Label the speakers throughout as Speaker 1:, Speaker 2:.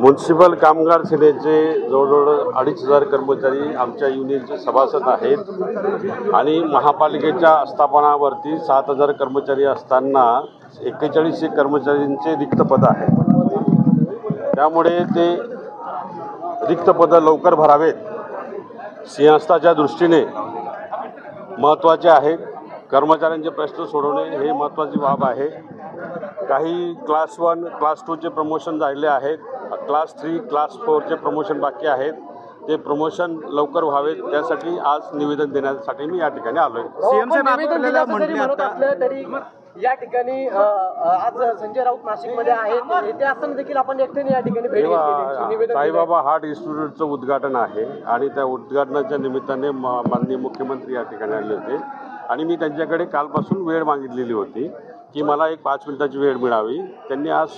Speaker 1: Municipal कामगार सेनेचे जवळजवळ 2,500 कर्मचारी आमच्या युनियनचे सभासद आहेत आणि महापालिकेच्या आस्थापनावरती 7,000 कर्मचारी असताना 41 कर्मचाऱ्यांचे रिक्त पद आहेत। त्यामुळे ते रिक्त पद लवकर भरावेत, सिंहस्थाच्या दृष्टीने महत्त्वाचे आहेत। कर्मचाऱ्यांचे प्रश्न सोडवणे हे महत्त्वाची बाब आहे। काही क्लास 1 क्लास 2 चे प्रमोशन झाले आहेत, क्लास 3 क्लास 4 चे प्रमोशन बाकी आहेत। ते प्रमोशन लवकर व्हावेत त्यासाठी आज निवेदन देण्यासाठी मी या ठिकाणी आलोय।
Speaker 2: सीएम साहेब आपल्याला म्हटलं तरी या ठिकाणी आज संजय राऊत नाशिकमध्ये आहेत, ते असताना देखील आपण एकट्याने या ठिकाणी भेट घेतली।
Speaker 1: साईबाबा हार्ट इन्स्टिट्यूटचं उद्घाटन आहे आणि त्या उद्घाटनाच्या निमित्ताने माननीय मुख्यमंत्री या ठिकाणी आले होते आणि मी त्यांच्याकडे कालपासून वेळ मागितलेली होती की मला एक 5 मिनिटाची वेळ मिळावी। त्यांनी आज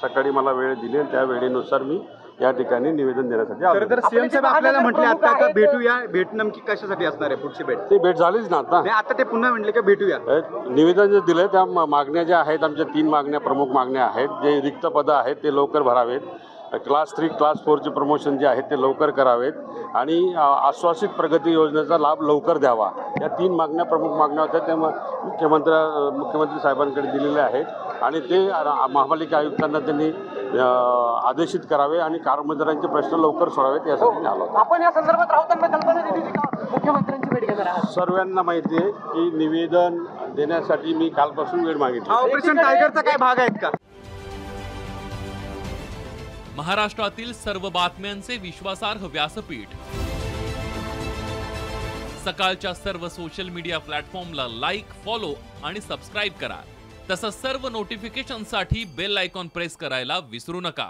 Speaker 1: सकाळी मला वेळ दिली आणि त्या वेळेनुसार मी या ठिकाणी निवेदन देण्यासाठी आलो।
Speaker 2: तर सीएम साहेब आपल्याला म्हटले आता का भेटूया, भेट नेमकी कशासाठी असणार आहे पुढची भेट?
Speaker 1: ती भेट झालीच ना
Speaker 2: आता ते पुन्हा म्हटले का भेटूया।
Speaker 1: निवेदन जे दिले त्या मागण्या ज्या आहेत, आमच्या 3 मागण्या प्रमुख मागण्या आहेत। जे रिक्त पदं आहेत ते लवकर भरावेत, क्लास 3 क्लास 4 चे प्रमोशन जे आहेत ते लवकर करावेत आणि आश्वासित प्रगती योजनेचा लाभ लवकर द्यावा। या 3 मागण्या प्रमुख मागण्या होत्या त्या मुख्यमंत्री साहेबांकडे दिलेल्या आहेत आणि ते महापालिका आयुक्तांना त्यांनी आदेशित करावे आणि कर्मचाऱ्यांचे प्रश्न लवकर सोडावेत यासाठी आलो।
Speaker 2: आपण या संदर्भात राऊतांना कल्पना दिली होती का मुख्यमंत्र्यांची भेट घेणार आहात?
Speaker 1: सर्वांना माहिती आहे की निवेदन देण्यासाठी मी कालपासून वेळ मागितली।
Speaker 2: ऑपरेशन टायगरचा काय भाग आहेत का?
Speaker 3: महाराष्ट्रातील सर्व बातम्यांचे विश्वासार्ह व्यासपीठ, सकाळच्या सर्व सोशल मीडिया प्लॅटफॉर्मला लाईक, फॉलो आणि सबस्क्राईब करा। तसंच सर्व नोटिफिकेशनसाठी बेल आयकॉन प्रेस करायला विसरू नका।